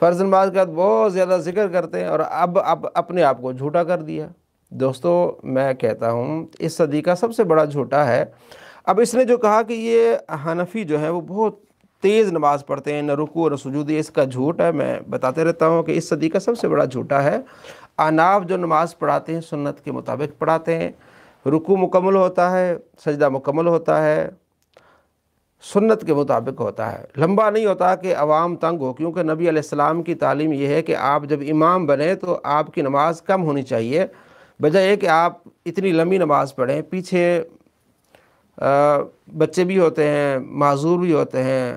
فرض نماز کے بعد بہت زیادہ ذکر کرتے ہیں اور اب اپنے آپ کو جھوٹا کر دیا۔ دوستو میں کہتا ہوں اس صدی کا سب سے بڑا جھوٹا ہے۔ اب اس نے جو کہا کہ یہ حنفی جو ہے وہ بہت تیز نماز پڑھتے ہیں، نہ رکوع اور سجود، اس کا جھوٹ ہے۔ میں بتاتے رہتا ہوں کہ اس صدی کا سب سے بڑا جھوٹا ہے۔ احناف جو نماز پڑھاتے ہیں سنت کے مطابق پڑھاتے ہیں، رکوع مکمل ہوتا ہے، سجدہ مکمل ہوتا ہے، سنت کے مطابق ہوتا ہے، لمبا نہیں ہوتا کہ عوام تنگ ہو، کیونکہ نبی علیہ السلام کی تعلیم یہ ہے کہ آپ جب امام بنیں تو آپ کی نماز کم ہونی چاہیے، بجائے کہ آپ اتنی لمبی نماز پڑھیں۔ پیچھے بچے بھی ہوتے ہیں، معذور بھی ہوتے ہیں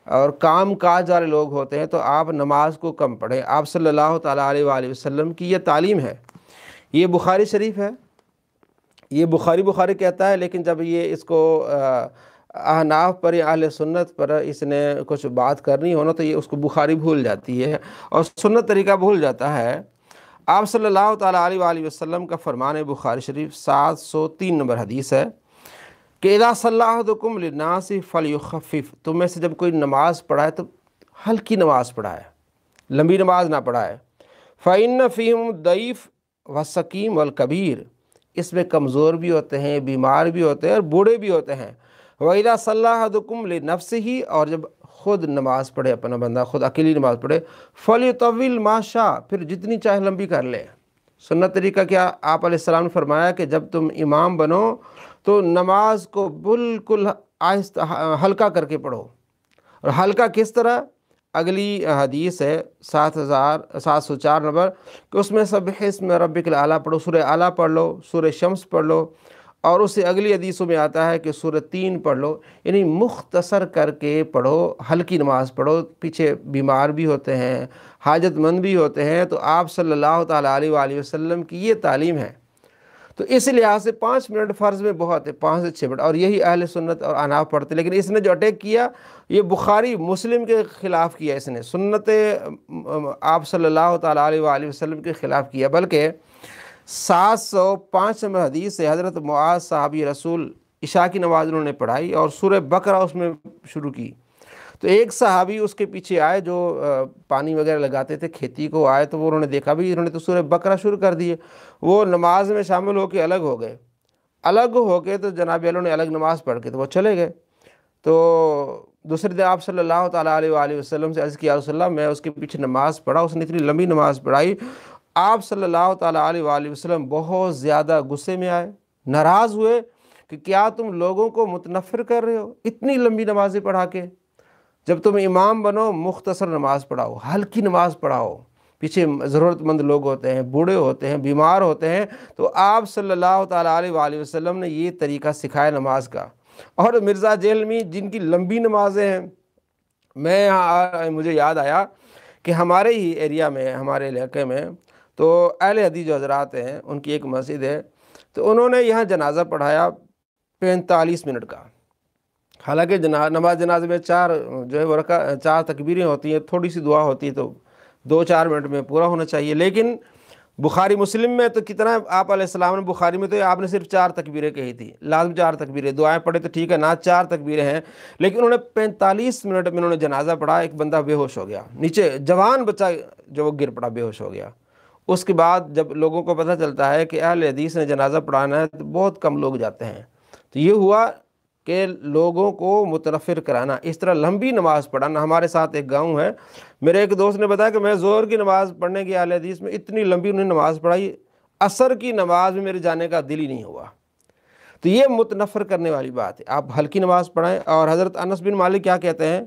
اور کام کاج والے لوگ ہوتے ہیں، تو آپ نماز کو کم پڑھیں۔ آپ صلی اللہ تعالیٰ علیہ وآلہ وسلم کی یہ تعلیم ہے۔ یہ بخاری شریف ہے، یہ بخاری کہتا ہے، لیکن جب یہ اس کو احناف پر یا اہل سنت پر اس نے کچھ بات کرنی ہونا تو یہ اس کو بخاری بھول جاتی ہے اور سنت طریقہ بھول جاتا ہے۔ آپ صلی اللہ تعالیٰ علیہ وآلہ وسلم کا فرمان ہے، بخاری شریف 703 نمبر حدیث ہے کہ اذا صلی احدکم للناس فلیخفف، تم میں سے جب کوئی نماز پڑھائے تو ہلکی نماز پڑھائے، لمبی نماز نہ پڑھائے۔ فإن فیہم الضعیف والسقیم والکبیر، اس میں کمزور بھی ہوتے ہیں، بیمار بھی ہوتے ہیں اور بوڑھے بھی ہوتے ہیں۔ وَإِذَا صَلَّى أَحَدُكُمْ لِنَفْسِهِ، اور جب خود نماز پڑھے، اپنا بندہ خود اکیلی نماز پڑھے، فَلْيُطَوِّلْ مَا شَاءَ، پھر جتنی چاہے لمبی کر لے۔ سنت طریقہ کیا؟ آپ علیہ السلام نے فرمایا کہ جب تم امام بنو تو نماز کو بالکل آہستہ ہلکا کر کے پڑھو۔ اور ہلکا کس طرح؟ اگلی حدیث ہے 704 نمبر کہ اس میں سبح اسم ربک الاعلیٰ پڑھو، سورہ اعلیٰ پڑھ لو، سورہ شمس پڑھ لو، اور اس سے اگلی حدیثوں میں آتا ہے کہ سورہ 3 پڑھ لو، یعنی مختصر کر کے پڑھو، ہلکی نماز پڑھو۔ پیچھے بیمار بھی ہوتے ہیں، حاجت مند بھی ہوتے ہیں، تو آپ صلی اللہ تعالیٰ علیہ وآلہ وسلم کی یہ تعلیم ہے۔ تو اس لحاظ سے 5 منٹ فرض میں بہت ہے، 5 سے 6 منٹ، اور یہی اہل سنت اور احناف پڑھتے۔ لیکن اس نے جو اٹیک کیا یہ بخاری مسلم کے خلاف کیا، اس نے سنت آپ صلی اللہ تعالیٰ علیہ وآلہ وسلم کے خلاف کیا، بلکہ 705 نمبر حدیث سے حضرت معاذ صحابی رسول عشاء کی نماز انہوں نے پڑھائی اور سورہ بقرہ اس میں شروع کی، تو ایک صحابی اس کے پیچھے آئے جو پانی وغیرہ لگاتے تھے کھیتی کو، آئے تو وہ انہوں نے دیکھا بھی انہوں نے تو سورہ بقرہ شروع کر دیے، وہ نماز میں شامل ہو کے الگ ہو گئے، الگ ہو کے تو جناب علیہ نے الگ نماز پڑھ کے تو وہ چلے گئے۔ تو دوسرے دن آپ صلی اللہ تعالیٰ علیہ وآلہ وسلم سے عرض کیا، رسول اللہ میں اس کے پیچھے نماز پڑھا، اس نے اتنی لمبی نماز پڑھائی۔ آپ صلی اللہ تعالیٰ علیہ وآلہ وسلم بہت زیادہ غصے میں آئے، ناراض ہوئے کہ کیا تم لوگوں کو متنفر کر رہے ہو اتنی لمبی نمازیں پڑھا کے؟ جب تم امام بنو مختصر نماز پڑھاؤ، ہلکی نماز پڑھاؤ، پیچھے ضرورت مند لوگ ہوتے ہیں، بوڑھے ہوتے ہیں، بیمار ہوتے ہیں، تو آپ صلی اللہ تعالیٰ علیہ وآلہ وسلم نے یہ طریقہ سکھایا نماز کا۔ اور مرزا جہلمی جن کی لمبی نمازیں ہیں، میں یہاں مجھے یاد آیا کہ ہمارے ہی ایریا میں، ہمارے علاقے میں تو اہل حدیث جو حضرات ہیں ان کی ایک مسجد ہے، تو انہوں نے یہاں جنازہ پڑھایا 45 منٹ کا۔ حالانکہ نماز جنازے میں 4 جو ہے وہ 4 تکبیریں ہوتی ہیں، تھوڑی سی دعا ہوتی ہے، تو 2-4 منٹ میں پورا ہونا چاہیے۔ لیکن بخاری مسلم میں تو کتنا آپ علیہ السلام نے، بخاری میں تو آپ نے صرف 4 تکبیریں کہی تھی، لازم 4 تکبیریں، دعائیں پڑھے تو ٹھیک ہے نا، 4 تکبیریں ہیں، لیکن انہوں نے 45 منٹ میں انہوں نے جنازہ پڑھا۔ ایک بندہ بے ہوش ہو گیا، نیچے جوان بچہ جو وہ گر پڑا، بے ہوش ہو گیا۔ اس کے بعد جب لوگوں کو پتہ چلتا ہے کہ اہل حدیث نے جنازہ پڑھانا ہے تو بہت کم لوگ جاتے ہیں، تو یہ ہوا کہ لوگوں کو متنفر کرانا، اس طرح لمبی نماز پڑھانا۔ ہمارے ساتھ ایک گاؤں ہے، میرے ایک دوست نے بتایا کہ میں ظہر کی نماز پڑھنے کی اہل حدیث میں اتنی لمبی انہوں نے نماز پڑھائی، عصر کی نماز میں میرے جانے کا دل ہی نہیں ہوا۔ تو یہ متنفر کرنے والی بات ہے، آپ ہلکی نماز پڑھائیں۔ اور حضرت انس بن مالک کیا کہتے ہیں،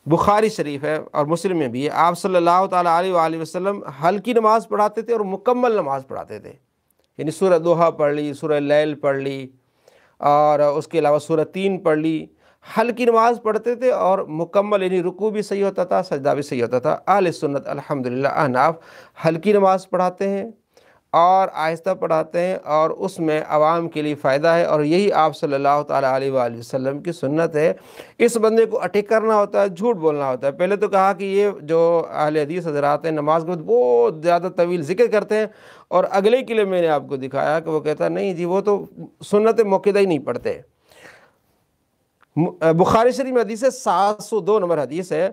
بخاری شریف ہے اور مسلم میں بھی ہے، آپ صلی اللہ تعالیٰ علیہ وآلہ وسلم ہلکی نماز پڑھاتے تھے اور مکمل نماز پڑھاتے تھے، یعنی سورہ دوحہ پڑھ لی، سورہ لیل پڑھ لی، اور اس کے علاوہ سورہ 3 پڑھ لی، ہلکی نماز پڑھتے تھے اور مکمل، یعنی رکوع بھی صحیح ہوتا تھا، سجدہ بھی صحیح ہوتا تھا۔ اہل سنت الحمدللہ احناف ہلکی نماز پڑھاتے ہیں اور آہستہ پڑھاتے ہیں، اور اس میں عوام کے لیے فائدہ ہے، اور یہی آپ صلی اللہ تعالیٰ علیہ وآلہ وسلم کی سنت ہے۔ اس بندے کو اٹیک کرنا ہوتا ہے، جھوٹ بولنا ہوتا ہے۔ پہلے تو کہا کہ یہ جو اہل حدیث حضرات ہیں نماز کے بعد بہت زیادہ طویل ذکر کرتے ہیں، اور اگلے کے لیے میں نے آپ کو دکھایا کہ وہ کہتا ہے نہیں جی وہ تو سنت موقعہ ہی نہیں پڑھتے۔ بخاری شریف میں حدیث ہے 702 نمبر حدیث ہے،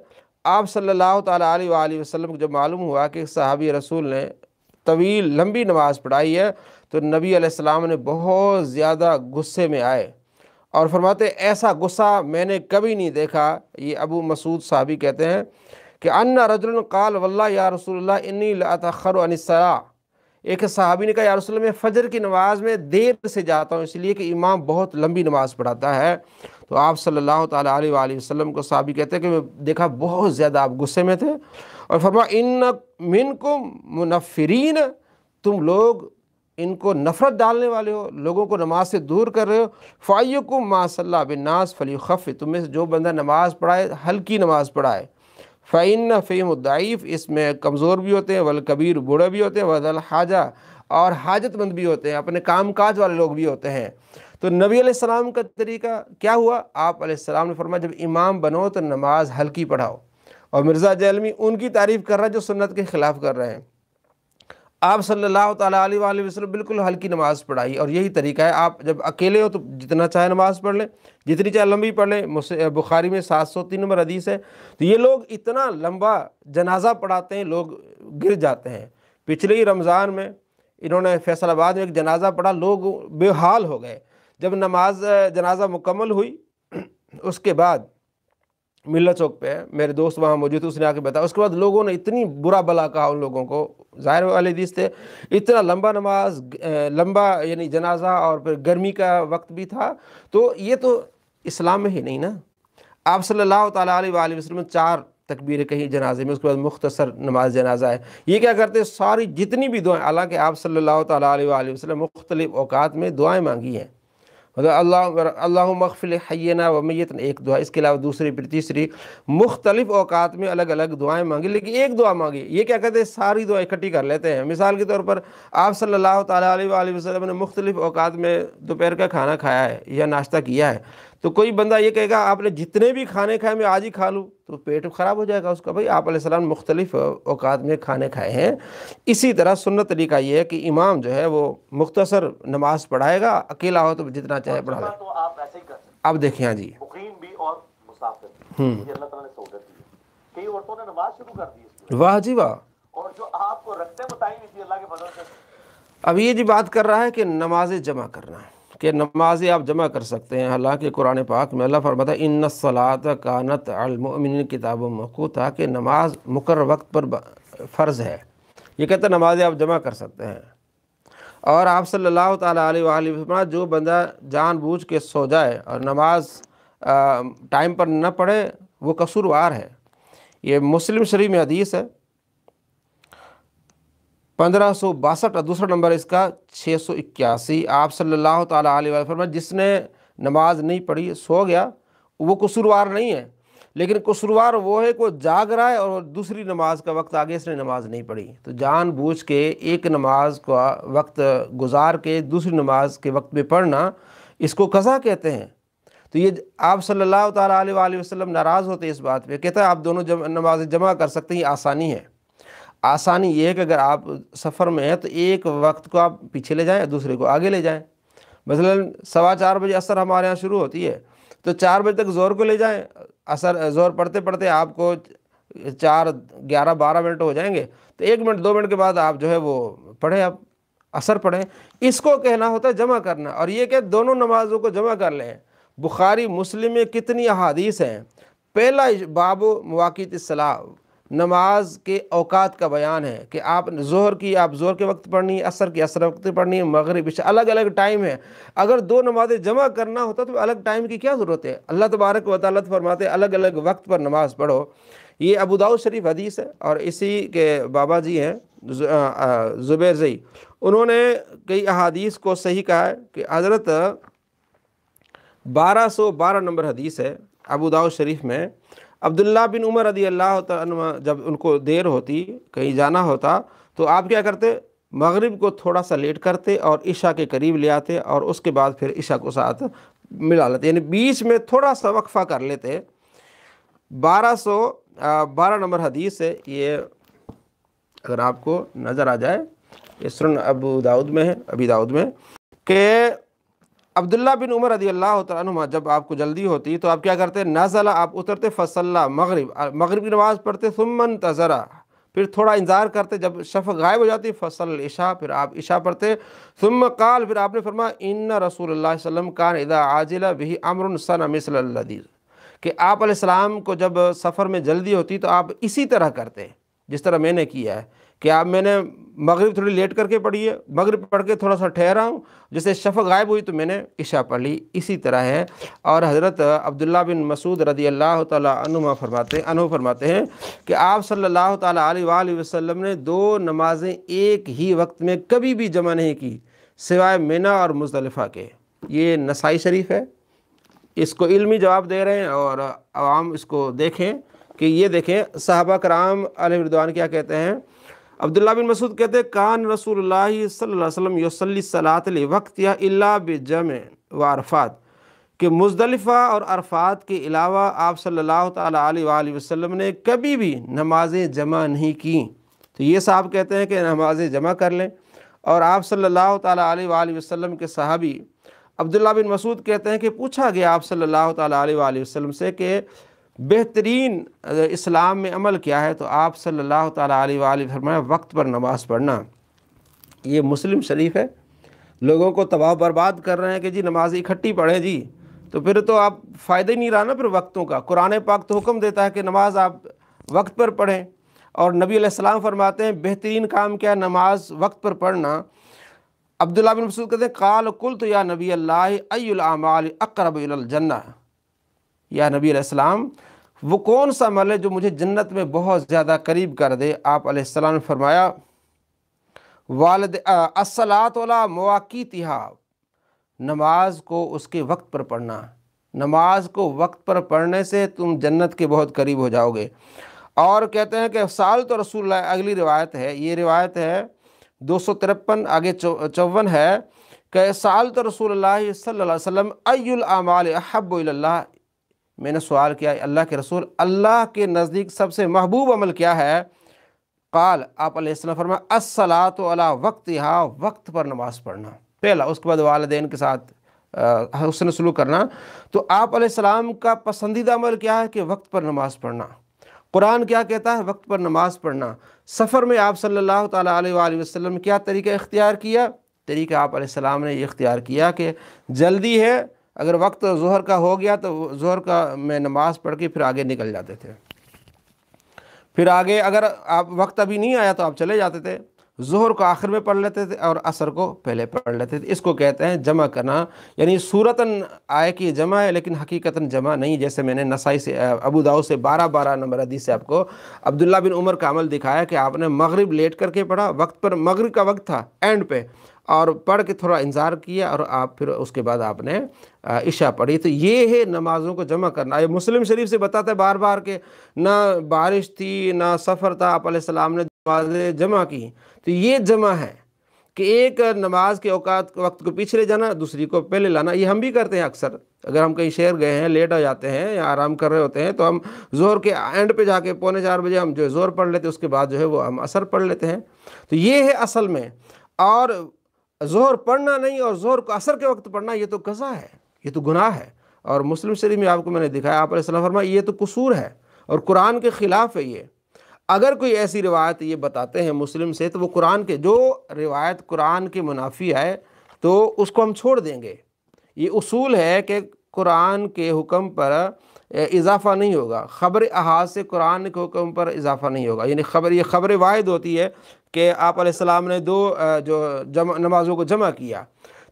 آپ صلی اللہ تعالیٰ علیہ وآلہ وسلم کو جب معلوم ہوا کہ صحابی رسول نے طویل لمبی نماز پڑھائی ہے تو نبی علیہ السلام نے بہت زیادہ غصے میں آئے اور فرماتے ایسا غصہ میں نے کبھی نہیں دیکھا۔ یہ ابو مسعود صحابی کہتے ہیں کہ ان رجل قال واللہ یا رسول اللہ انی لاتأخر عن الصلاۃ، ایک صحابی نے کہا یا رسول اللہ میں فجر کی نماز میں دیر سے جاتا ہوں اس لیے کہ امام بہت لمبی نماز pڑھاتا ہے۔ تو آپ صلی اللہ تعالیٰ علیہ وآلہ وسلم کو صحابی کہتے ہیں کہ میں دیکھا بہت زیادہ آپ غصے میں تھے اور فرمایا ان منکم منفرین، تم لوگ ان کو نفرت ڈالنے والے ہو، لوگوں کو نماز سے دور کر رہے ہو۔ فَأَيُّكُمْ مَا صَلَّى بِالنَّاسِ فَلْيُخَفِّفْ، تم میں سے جو بندہ نماز پڑھائے ہلکی نماز پڑھائے۔ فَإِنَّ فِيهِمُ الضَّعِيفَ، اس میں کمزور بھی ہوتے ہیں، والکبیر بوڑھے بھی ہوتے ہیں، وذا الحاجہ اور حاجت مند بھی ہوتے ہیں، اپنے کام کاج والے لوگ بھی ہوتے ہیں۔ تو نبی علیہ السلام کا طریقہ کیا ہوا؟ آپ علیہ السلام نے فرمایا جب امام بنو تو نماز ہلکی پڑھاؤ۔ اور مرزا جیلمی ان کی تعریف کر رہا ہے جو سنت کے خلاف کر رہے ہیں۔ آپ صلی اللہ تعالیٰ علیہ وآلہ وسلم بالکل ہلکی نماز پڑھائی، اور یہی طریقہ ہے۔ آپ جب اکیلے ہو تو جتنا چاہے نماز پڑھ لیں، جتنی چاہے لمبی پڑھ لیں۔ بخاری میں 703 نمبر حدیث ہے۔ تو یہ لوگ اتنا لمبا جنازہ پڑھاتے ہیں، لوگ گر جاتے ہیں۔ پچھلے ہی رمضان میں انہوں نے فیصل آباد میں ایک جنازہ پڑھا، لوگ بے حال ہو گئے۔ جب نماز جنازہ مکمل ہوئی اس کے بعد ملت چوک پہ میرے دوست وہاں موجود تھے، اس نے آ کے بتایا، اس کے بعد لوگوں نے اتنی برا بلا کہا ان لوگوں کو، ظاہر والے حدیث تھے، اتنا لمبا نماز، لمبا یعنی جنازہ، اور پھر گرمی کا وقت بھی تھا، تو یہ تو اسلام میں ہی نہیں نا۔ آپ صلی اللہ تعالیٰ علیہ وآلہ وسلم 4 تکبیریں کہیں جنازے میں، اس کے بعد مختصر نماز جنازہ ہے۔ یہ کیا کرتے ساری جتنی بھی دعائیں، حالانکہ آپ صلی اللہ تعالیٰ علیہ وآلہ وسلم مختلف اوقات میں دعائیں مانگی ہیں، اللہم اغفر لحینا و میتنا ایک دعا، اس کے علاوہ دوسری پھر تیسری مختلف اوقات میں الگ الگ دعائیں مانگی، لیکن ایک دعا مانگی۔ یہ کیا کہتے ہیں ساری دعائیں اکٹھی کر لیتے ہیں۔ مثال کے طور پر آپ صلی اللہ تعالیٰ علیہ وآلہ وسلم نے مختلف اوقات میں دوپہر کا کھانا کھایا ہے یا ناشتہ کیا ہے، تو کوئی بندہ یہ کہے گا آپ نے جتنے بھی کھانے کھائے میں آج ہی کھا لوں، تو پیٹ خراب ہو جائے گا اس کا۔ بھائی آپ علیہ السلام مختلف اوقات میں کھانے کھائے ہیں۔ اسی طرح سنت طریقہ یہ ہے کہ امام جو ہے وہ مختصر نماز پڑھائے گا، اکیلا ہو تو جتنا چاہے پڑھا لے۔ تو آپ ایسے ہی کر سکتے ہیں۔ اب دیکھیں ہاں جی، مقیم بھی اور مسافر بھی، یہ اللہ تعالیٰ نے سہولت دی ہے۔ کئی عورتوں نے نماز شروع کر دی اس کی، واہ جی واہ۔ اور جو آپ کو رکھتے بتائی نہیں تھی اللہ کے فضل سے۔ اب یہ جی بات کر رہا ہے کہ نمازیں جمع کرنا ہے، کہ نمازیں آپ جمع کر سکتے ہیں۔ حالانکہ قرآن پاک میں اللہ فرماتا ہے ان الصلاۃ کانت علی المؤمنین کتابا موقوتا، کہ نماز مقرر وقت پر فرض ہے۔ یہ کہتا ہے نمازیں آپ جمع کر سکتے ہیں۔ اور آپ صلی اللہ تعالیٰ علیہ وآلہ وسلم جو بندہ جان بوجھ کے سو جائے اور نماز ٹائم پر نہ پڑھے وہ قصوروار ہے۔ یہ مسلم شریف میں حدیث ہے 1562، دوسرا نمبر اس کا 681۔ آپ صلی اللہ تعالیٰ علیہ وسلم فرمایا جس نے نماز نہیں پڑھی سو گیا وہ قصوروار نہیں ہے، لیکن قصوروار وہ ہے کہ وہ جاگ رہا ہے اور دوسری نماز کا وقت آگے اس نے نماز نہیں پڑھی۔ تو جان بوجھ کے ایک نماز کا وقت گزار کے دوسری نماز کے وقت میں پڑھنا، اس کو قضا کہتے ہیں۔ تو یہ آپ صلی اللہ تعالیٰ علیہ وآلہ وسلم ناراض ہوتے اس بات پہ، کہتا ہے آپ دونوں نمازیں جمع کر سکتے ہیں، یہ آسانی ہے۔ آسانی یہ ہے کہ اگر آپ سفر میں ہیں تو ایک وقت کو آپ پیچھے لے جائیں، دوسرے کو آگے لے جائیں۔ مثلا 4:15 بجے عصر ہمارے ہاں شروع ہوتی ہے، تو 4 بجے تک زور کو لے جائیں، عصر زور پڑھتے پڑھتے آپ کو 4:11-12 منٹ ہو جائیں گے، تو 1 منٹ 2 منٹ کے بعد آپ جو ہے وہ پڑھیں، آپ عصر پڑھیں۔ اس کو کہنا ہوتا ہے جمع کرنا، اور یہ کہ دونوں نمازوں کو جمع کر لیں۔ بخاری مسلم میں کتنی احادیث ہیں۔ پہلا باب مواقیت الصلاۃ، نماز کے اوقات کا بیان ہے کہ آپ ظہر کی آپ ظہر کے وقت پڑھنی ہے، عصر کی عصر وقت پڑھنی ہے، مغرب عشاء الگ الگ ٹائم ہے۔ اگر 2 نمازیں جمع کرنا ہوتا تو الگ ٹائم کی کیا ضرورت ہے؟ اللہ تبارک و تعالیٰ فرماتے ہیں الگ الگ وقت پر نماز پڑھو۔ یہ ابو داؤد شریف حدیث ہے، اور اسی کے بابا جی ہیں زبیر زئی، انہوں نے کئی احادیث کو صحیح کہا ہے کہ حضرت 1212 نمبر حدیث ہے ابو داؤد شریف میں، عبداللہ بن عمر رضی اللہ تعالیٰ عنہ جب ان کو دیر ہوتی، کہیں جانا ہوتا، تو آپ کیا کرتے؟ مغرب کو تھوڑا سا لیٹ کرتے اور عشاء کے قریب لے آتے، اور اس کے بعد پھر عشاء کو ساتھ ملا لیتے، یعنی بیچ میں تھوڑا سا وقفہ کر لیتے۔ 1212 نمبر حدیث ہے یہ، اگر آپ کو نظر آ جائے، یہ سنن ابو داؤد میں ہے، ابی داؤد میں، کہ عبداللہ بن عمر رضی اللہ تعالیٰ عنہ جب آپ کو جلدی ہوتی تو آپ کیا کرتے؟ نازلہ، آپ اترتے، فصلہ مغرب کی نماز پڑھتے، ثم انتظر، پھر تھوڑا انتظار کرتے، جب شفق غائب ہو جاتی فصل العشاء، پھر آپ عشاء پڑھتے، ثم قال، پھر آپ نے فرمایا ان رسول اللہ صلی اللہ علیہ وسلم کان اذا عاجل به امر صنع مثل الذی، کہ آپ علیہ السلام کو جب سفر میں جلدی ہوتی تو آپ اسی طرح کرتے جس طرح میں نے کیا ہے، کہ آپ میں نے مغرب تھوڑی لیٹ کر کے پڑھی ہے، مغرب پڑھ کے تھوڑا سا ٹھہرا ہوں، جیسے شفق غائب ہوئی تو میں نے عشاء پڑھ لی، اسی طرح ہے۔ اور حضرت عبداللہ بن مسعود رضی اللہ تعالیٰ عنہ فرماتے ہیں کہ آپ صلی اللہ تعالیٰ علیہ وآلہ وسلم نے دو نمازیں ایک ہی وقت میں کبھی بھی جمع نہیں کی سوائے منی اور مزدلفہ کے۔ یہ نسائی شریف ہے، اس کو علمی جواب دے رہے ہیں اور عوام اس کو دیکھیں کہ یہ دیکھیں صحابہ کرام علیہ رضوان کیا کہتے ہیں۔ عبداللہ بن مسعود کہتے ہیں کان رسول اللہ صلی اللہ علیہ وسلم یصلی الصلاۃ لوقتها الا بجمع و عرفات، کہ مزدلفہ اور عرفات کے علاوہ آپ صلی اللہ تعالیٰ علیہ وآلہ وسلم نے کبھی بھی نمازیں جمع نہیں کیں۔ تو یہ صاحب کہتے ہیں کہ نمازیں جمع کر لیں، اور آپ صلی اللہ تعالیٰ علیہ وآلہ وسلم کے صحابی عبداللہ بن مسعود کہتے ہیں کہ پوچھا گیا آپ صلی اللہ تعالیٰ علیہ وآلہ وسلم سے کہ بہترین اسلام میں عمل کیا ہے، تو آپ صلی اللہ تعالیٰ علیہ وآلہ فرمایا وقت پر نماز پڑھنا۔ یہ مسلم شریف ہے، لوگوں کو تباہ برباد کر رہے ہیں کہ جی نماز اکٹھی پڑھیں جی، تو پھر تو آپ فائدہ ہی نہیں رہا نا پھر وقتوں کا۔ قرآن پاک تو حکم دیتا ہے کہ نماز آپ وقت پر پڑھیں، اور نبی علیہ السلام فرماتے ہیں بہترین کام کیا؟ نماز وقت پر پڑھنا۔ عبداللہ بن مسعود کہتے ہیں قال قلت یا نبی اللہ ای الاعمال اقرب الی الجنہ، یا نبی علیہ السلام وہ کون سا عمل ہے جو مجھے جنت میں بہت زیادہ قریب کر دے؟ آپ علیہ السلام نے فرمایا الصلاۃ علی مواقیتہا، نماز کو اس کے وقت پر پڑھنا، نماز کو وقت پر پڑھنے سے تم جنت کے بہت قریب ہو جاؤ گے۔ اور کہتے ہیں کہ سال تو رسول اللہ، اگلی روایت ہے، یہ روایت ہے 253 آگے 54 ہے کہ سال تو رسول اللہ صلی اللہ علیہ وسلم ای الاعمال احب الی اللہ، میں نے سوال کیا اللہ کے رسول اللہ کے نزدیک سب سے محبوب عمل کیا ہے؟ قال، آپ علیہ السلام فرمایا الصلاۃ علی وقتہا، وقت پر نماز پڑھنا پہلا، اس کے بعد والدین کے ساتھ حسن سلوک کرنا۔ تو آپ علیہ السلام کا پسندیدہ عمل کیا ہے؟ کہ وقت پر نماز پڑھنا۔ قرآن کیا کہتا ہے؟ وقت پر نماز پڑھنا۔ سفر میں آپ صلی اللہ تعالیٰ علیہ وآلہ وسلم کیا طریقہ اختیار کیا؟ طریقہ آپ علیہ السلام نے یہ اختیار کیا کہ جلدی ہے، اگر وقت ظہر کا ہو گیا تو ظہر کا میں نماز پڑھ کے پھر آگے نکل جاتے تھے، پھر آگے اگر آپ وقت ابھی نہیں آیا تو آپ چلے جاتے تھے، ظہر کو آخر میں پڑھ لیتے تھے اور عصر کو پہلے پڑھ لیتے تھے۔ اس کو کہتے ہیں جمع کرنا، یعنی صورتاً آئے کہ جمع ہے لیکن حقیقتاً جمع نہیں، جیسے میں نے نسائی سے ابو داؤد سے 12 نمبر حدیث سے آپ کو عبداللہ بن عمر کا عمل دکھایا کہ آپ نے مغرب لیٹ کر کے پڑھا، وقت پر مغرب کا وقت تھا اینڈ پہ، اور پڑھ کے تھوڑا انتظار کیا اور آپ پھر اس کے بعد آپ نے عشاء پڑھی۔ تو یہ ہے نمازوں کو جمع کرنا۔ یہ مسلم شریف سے بتاتا ہے بار بار کہ نہ بارش تھی نہ سفر تھا، آپ علیہ السلام نے نمازیں جمع کی۔ تو یہ جمع ہے کہ ایک نماز کے اوقات وقت کو پیچھے لے جانا، دوسری کو پہلے لانا۔ یہ ہم بھی کرتے ہیں اکثر، اگر ہم کہیں شہر گئے ہیں، لیٹ ہو جاتے ہیں یا آرام کر رہے ہوتے ہیں تو ہم ظہر کے اینڈ پہ جا کے 3:45 بجے ہم جو ظہر پڑھ لیتے ہیں، اس کے بعد جو ہے وہ ہم عصر پڑھ لیتے ہیں۔ تو یہ ہے اصل میں، اور ظہر پڑھنا نہیں اور ظہر کو عصر کے وقت پڑھنا یہ تو قضا ہے، یہ تو گناہ ہے۔ اور مسلم شریف میں آپ کو میں نے دکھایا، آپ علیہ السلام فرمایا یہ تو قصور ہے اور قرآن کے خلاف ہے۔ یہ اگر کوئی ایسی روایت یہ بتاتے ہیں مسلم سے تو وہ قرآن کے، جو روایت قرآن کے منافی ہے تو اس کو ہم چھوڑ دیں گے۔ یہ اصول ہے کہ قرآن کے حکم پر اضافہ نہیں ہوگا، خبر احاد سے قرآن کے حکم پر اضافہ نہیں ہوگا، یعنی یہ خبر واحد ہوتی ہے کہ آپ علیہ السلام نے نمازوں کو جمع کیا،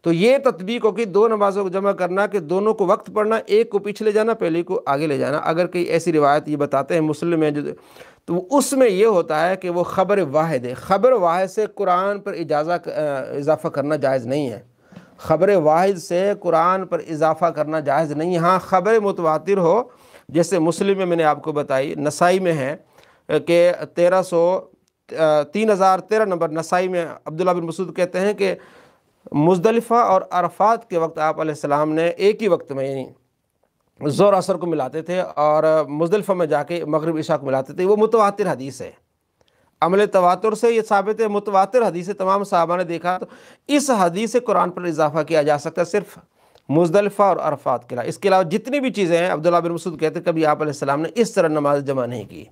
تو یہ تطبیق ہو کہ 2 نمازوں کو جمع کرنا کہ دونوں کو وقت پڑھنا، ایک کو پیچھے لے جانا، پہلے کو آگے لے جانا۔ اگر کوئی ایسی روایت یہ بتاتے ہیں مسلم میں تو اس میں یہ ہوتا ہے کہ وہ خبر واحد ہے، خبر واحد سے قرآن پر اضافہ کرنا جائز نہیں ہے، خبر واحد سے قرآن پر اضافہ کرنا جائز نہیں ہے۔ ہاں خبر متواتر ہو، جیسے مسلم میں نے آپ کو بتائی، نسائی میں ہے کہ 3013 نمبر نسائی میں عبداللہ بن مسعود کہتے ہیں کہ مزدلفہ اور عرفات کے وقت آپ علیہ السلام نے ایک ہی وقت میں، یعنی ظہر عصر کو ملاتے تھے اور مزدلفہ میں جا کے مغرب عشاء کو ملاتے تھے۔ وہ متواتر حدیث ہے، عمل تواتر سے یہ ثابت ہے، متواتر حدیث ہے، تمام صحابہ نے دیکھا۔ تو اس حدیث سے قرآن پر اضافہ کیا جا سکتا ہے، صرف مزدلفہ اور عرفات کے علاوہ، اس کے علاوہ جتنی بھی چیزیں ہیں، عبداللہ بن مسعود کہتے ہیں کبھی آپ علیہ السلام نے اس طرح نماز جمع نہیں کی۔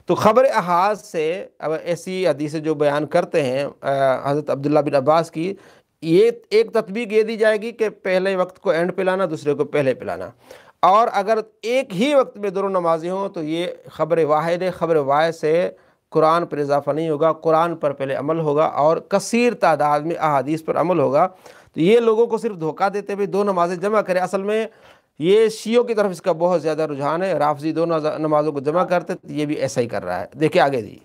تو خبر احاد سے اب ایسی حدیثیں جو بیان کرتے ہیں حضرت عبداللہ بن عباس کی، یہ ایک تطبیق یہ دی جائے گی کہ پہلے وقت کو اینڈ پہ لانا، دوسرے کو پہلے پہ لانا، اور اگر ایک ہی وقت میں دونوں نمازیں ہوں تو یہ خبر واحد ہے۔ خبر واحد سے قرآن پر اضافہ نہیں ہوگا، قرآن پر پہلے عمل ہوگا اور کثیر تعداد میں احادیث پر عمل ہوگا۔ تو یہ لوگوں کو صرف دھوکہ دیتے ہوئے دو نمازیں جمع کرے، اصل میں یہ شیعوں کی طرف اس کا بہت زیادہ رجحان ہے، رافضی دو نمازوں کو جمع کرتے، تو یہ بھی ایسا ہی کر رہا ہے۔ دیکھیں آگے جی۔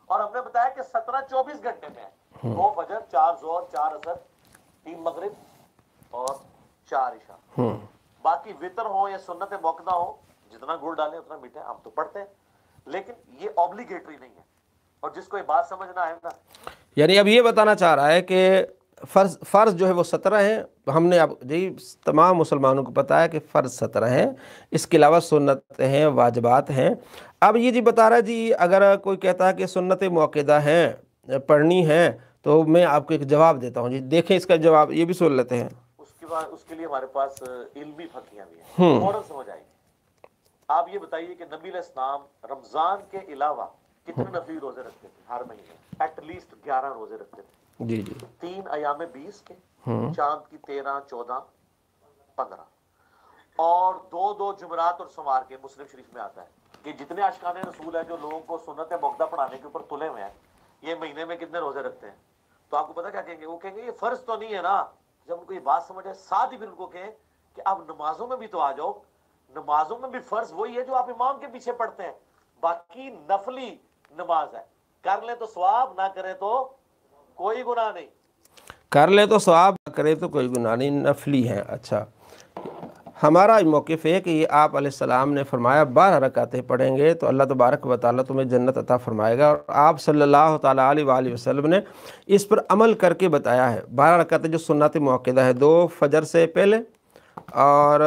اور ہم نے بتایا کہ 17-24 گھنٹے میں 2 فجر، 4 ظہر، 4 عصر، 3 مغرب اور 4 عشاء۔ باقی وطر ہو یا سنت موقدہ ہو، جتنا گڑ ڈالیں اتنا میٹھے، ہم تو پڑھتے ہیں، لیکن یہ اوبلیگیٹری نہیں ہے۔ اور جس کو یہ بات سمجھنا ہے نا، یعنی اب یہ بتانا چاہ رہا ہے کہ فرض جو ہے وہ 17 ہیں، ہم نے اب جی تمام مسلمانوں کو پتہ ہے کہ فرض 17 ہیں، اس کے علاوہ سنت ہیں، واجبات ہیں۔ اب یہ جی بتا رہا ہے جی اگر کوئی کہتا ہے کہ سنت موقدہ ہیں پڑھنی ہیں، تو میں آپ کو ایک جواب دیتا ہوں جی، دیکھیں اس کا جواب، یہ بھی سن لیتے ہیں۔ اس کے لیے ہمارے پاس علمی پھکیاں بھی ہیں، فوراً سمجھ آئیں گے۔ آپ یہ بتائیے کہ نبی علیہ السلام رمضان کے علاوہ کتنے نفلی روزے رکھتے تھے ہر مہینے؟ ایٹ لیسٹ 11 روزے رکھتے تھے جی جی، 3 ایام 20 کے، چاند کی 13، 14، 15، اور 2 جمعرات اور سوار کے۔ مسلم شریف میں آتا ہے کہ جتنے عاشقان رسول ہیں جو لوگوں کو سنت موقدہ پڑھانے کے اوپر تلے ہوئے ہیں، یہ مہینے میں کتنے روزے رکھتے ہیں؟ تو آپ کو پتا کیا کہیں گے؟ وہ کہیں گے یہ فرض تو نہیں ہے نا۔ جب ان کو یہ بات سمجھ آئے، ساتھ ہی پھر ان کو کہیں کہ اب نمازوں میں بھی تو آ جاؤ، نمازوں میں بھی فرض وہی ہے جو آپ امام کے پیچھے پڑھتے ہیں، باقی نفلی نماز ہے، کر لیں تو ثواب، نہ کریں تو کوئی گناہ نہیں۔ کر لے تو ثواب، نہ کرے تو کوئی گناہ نہیں، نفلی ہیں۔ اچھا، ہمارا موقف ہے کہ یہ آپ علیہ السلام نے فرمایا 12 رکعتیں پڑھیں گے تو اللہ تبارک و تعالیٰ تمہیں جنت عطا فرمائے گا، اور آپ صلی اللہ تعالیٰ علیہ وآلہ وسلم نے اس پر عمل کر کے بتایا ہے۔ 12 رکعتیں جو سنت موقدہ ہے، 2 فجر سے پہلے اور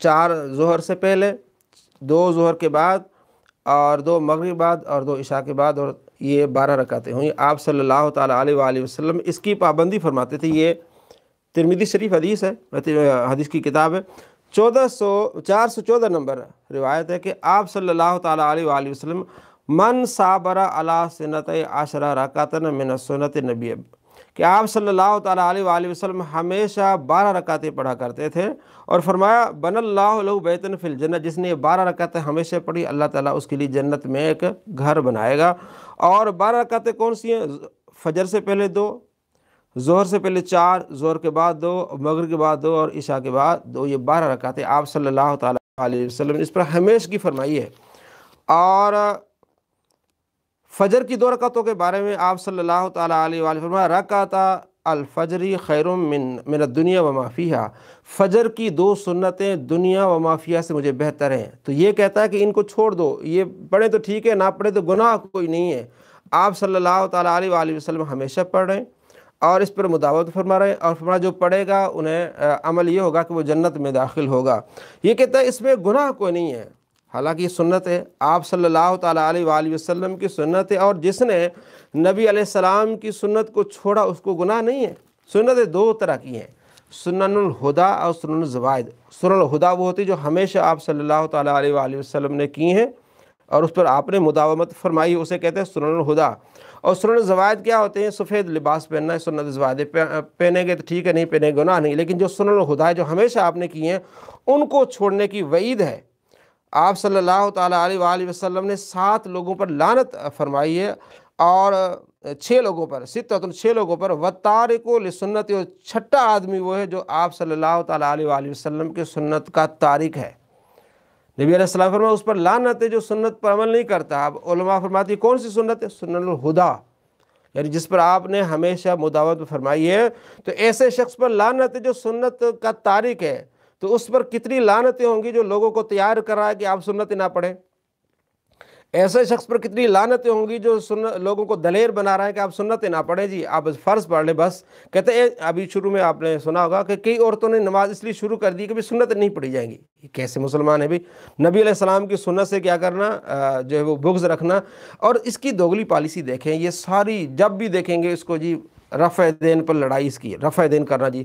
4 ظہر سے پہلے، 2 ظہر کے بعد اور 2 مغرب بعد اور 2 عشاء کے بعد، اور یہ 12 رکعتیں ہوئیں۔ آپ صلی اللہ تعالیٰ علیہ وآلہ وسلم اس کی پابندی فرماتے تھے۔ یہ ترمذی شریف حدیث ہے، حدیث کی کتاب ہے، 414 نمبر روایت ہے کہ آپ صلی اللہ تعالیٰ علیہ وآلہ وسلم من صابر علی سنت 10 رکعتن من سنت نبی، کہ آپ صلی اللہ تعالیٰ علیہ وآلہ وسلم ہمیشہ 12 رکعتیں پڑھا کرتے تھے، اور فرمایا بن اللہ لہ بیتن فی الجنہ، جس نے 12 رکعتیں ہمیشہ پڑھی اللہ تعالیٰ اس کے لیے جنت میں ایک گھر بنائے گا۔ اور 12 رکعتیں کون سی ہیں؟ فجر سے پہلے 2، ظہر سے پہلے 4، ظہر کے بعد 2، مغرب کے بعد 2 اور عشاء کے بعد 2، یہ 12 رکعتیں آپ صلی اللہ تعالیٰ علیہ وسلم نے اس پر ہمیشہ کی فرمائی ہے۔ اور فجر کی 2 رکعتوں کے بارے میں آپ صلی اللہ تعالیٰ علیہ وآلہ وسلم فرمایا رکعتا الفجر خیر من الدنیا وما فیہا، فجر کی 2 سنتیں دنیا وما فیہا سے مجھے بہتر ہیں۔ تو یہ کہتا ہے کہ ان کو چھوڑ دو، یہ پڑھیں تو ٹھیک ہے، نہ پڑھیں تو گناہ کوئی نہیں ہے۔ آپ صلی اللہ تعالیٰ علیہ وآلہ وسلم ہمیشہ پڑھ رہے ہیں اور اس پر مداوت فرما رہے ہیں، اور فرمایا جو پڑھے گا انہیں عمل یہ ہوگا کہ وہ جنت میں داخل ہوگا۔ یہ کہتا ہے اس میں گناہ کوئی نہیں ہے، حالانکہ یہ سنت ہے، آپ صلی اللہ تعالیٰ علیہ وآلہ وسلم کی سنت ہے، اور جس نے نبی علیہ السلام کی سنت کو چھوڑا اس کو گناہ نہیں ہے۔ سنتیں 2 طرح کی ہیں، سنن الہدا اور سنن الزوائد۔ سنن الہدا وہ ہوتی جو ہمیشہ آپ صلی اللہ تعالیٰ علیہ وآلہ وسلم نے کی ہیں اور اس پر آپ نے مداومت فرمائی، اسے کہتے ہیں سنن الہدا۔ اور سنن الزوائد کیا ہوتے ہیں؟ سفید لباس پہننا ہے، سنت الزوائد پہنیں گے تو ٹھیک ہے، نہیں پہنے گناہ نہیں، لیکن جو سنن الہدا جو ہمیشہ آپ نے کی ہیں ان کو چھوڑنے کی وعید ہے۔ آپ صلی اللہ تعالیٰ علیہ وآلہ وسلم نے 7 لوگوں پر لعنت فرمائی ہے، اور 6 لوگوں پر، 6 لوگوں پر، وَتَارِكُ لِسُنَّتِ، اور 6واں آدمی وہ ہے جو آپ صلی اللہ تعالیٰ علیہ وآلہ وسلم کے سنت کا تارک ہے۔ نبی علیہ السلام فرمایا اس پر لعنت ہے جو سنت پر عمل نہیں کرتا۔ اب علماء فرماتی کون سی سنت ہے؟ سنن الہدا، یعنی جس پر آپ نے ہمیشہ مداوت فرمائی ہے۔ تو ایسے شخص پر لعنت ہے جو سنت کا تارک ہے، تو اس پر کتنی لعنتیں ہوں گی جو لوگوں کو تیار کر رہا ہے کہ آپ سنت نہ پڑھیں۔ ایسے شخص پر کتنی لعنتیں ہوں گی جو لوگوں کو دلیر بنا رہا ہے کہ آپ سنت نہ پڑھیں، جی آپ فرض پڑھ لیں بس۔ کہتے ہیں ابھی شروع میں آپ نے سنا ہوگا کہ کئی عورتوں نے نماز اس لیے شروع کر دی کہ بھی سنت نہیں پڑھی جائیں گی۔ یہ کیسے مسلمان ہیں بھی؟ نبی علیہ السلام کی سنت سے کیا کرنا، جو ہے وہ بغض رکھنا۔ اور اس کی دوگلی پالیسی دیکھیں، یہ ساری جب بھی دیکھیں گے اس کو جی رفع دین پر لڑائی، اس کی رفع دین کرنا جی۔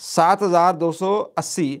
7280।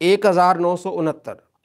1969,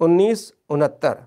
1969।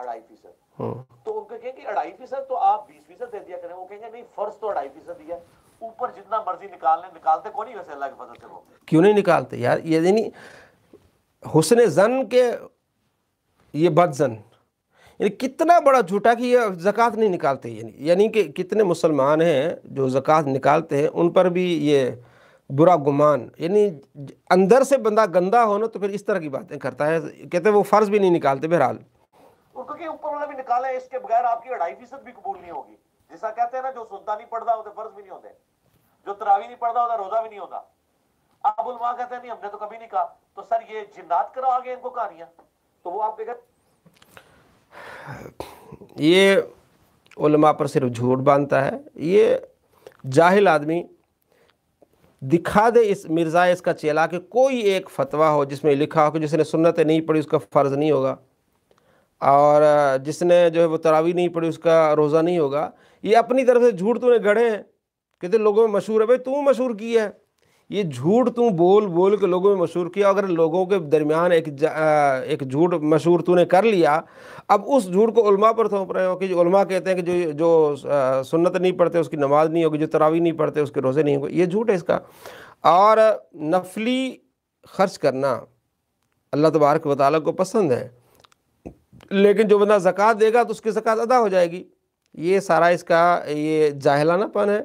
2.5%. تو ان کو کہیں کہ 2.5% تو آپ 20% دے دیا کریں. وہ کہیں گے نہیں فرض تو 2.5% دیا ہے, اوپر جتنا مرضی نکال لیں. نکالتے کو نہیں ویسے اللہ کے فضل سے. وہ کیوں نہیں نکالتے یار؟ یہ یعنی حسن زن کے یہ بد زن، یعنی کتنا بڑا جھوٹا کہ یہ زکوٰۃ نہیں نکالتے. یعنی کہ کتنے مسلمان ہیں جو زکوٰۃ نکالتے ہیں ان پر بھی یہ برا گمان. یعنی اندر سے بندہ گندا ہونا تو پھر اس طرح کی باتیں کرتا ہے. کہتے ہیں وہ فرض بھی نہیں نکالتے. بہرحال ان کو کہ اوپر والا بھی نکالے, اس کے بغیر آپ کی 2.5% بھی قبول نہیں ہوگی. جیسا کہتے ہیں نا جو سنتا نہیں پڑھتا ہوتے فرض بھی نہیں ہوتے, جو تراویح نہیں پڑھتا ہوتا روزہ بھی نہیں ہوتا. اب علماء کہتے ہیں نہیں ہم نے تو کبھی نہیں کہا. تو سر یہ جنات کرا آگے ان کو کہانیاں, تو وہ آپ دیکھیں یہ علماء پر صرف جھوٹ باندھتا ہے. یہ جاہل آدمی دکھا دے اس مرزا اس کا چیلا کہ کوئی ایک فتویٰ ہو جس میں لکھا ہو کہ جس نے سنتیں نہیں پڑھی اس کا فرض نہیں ہوگا, اور جس نے جو ہے وہ تراویح نہیں پڑھی اس کا روزہ نہیں ہوگا. یہ اپنی طرف سے جھوٹ تو نے گڑھے ہیں, کہتے لوگوں میں مشہور ہے. بھائی تو مشہور کی ہے یہ جھوٹ, تو بول بول کے لوگوں میں مشہور کیا. اگر لوگوں کے درمیان ایک جھوٹ مشہور تو نے کر لیا, اب اس جھوٹ کو علماء پر تھوپ رہے ہو کہ جو علماء کہتے ہیں کہ جو سنت نہیں پڑھتے اس کی نماز نہیں ہوگی, جو تراویح نہیں پڑھتے اس کے روزے نہیں ہوں گے. یہ جھوٹ ہے اس کا. اور نفلی خرچ کرنا اللہ تبارک و تعالیٰ کو پسند ہے, لیکن جو بندہ زکوٰۃ دے گا تو اس کی زکوٰۃ ادا ہو جائے گی. یہ سارا اس کا یہ جاہلانہ پن ہے.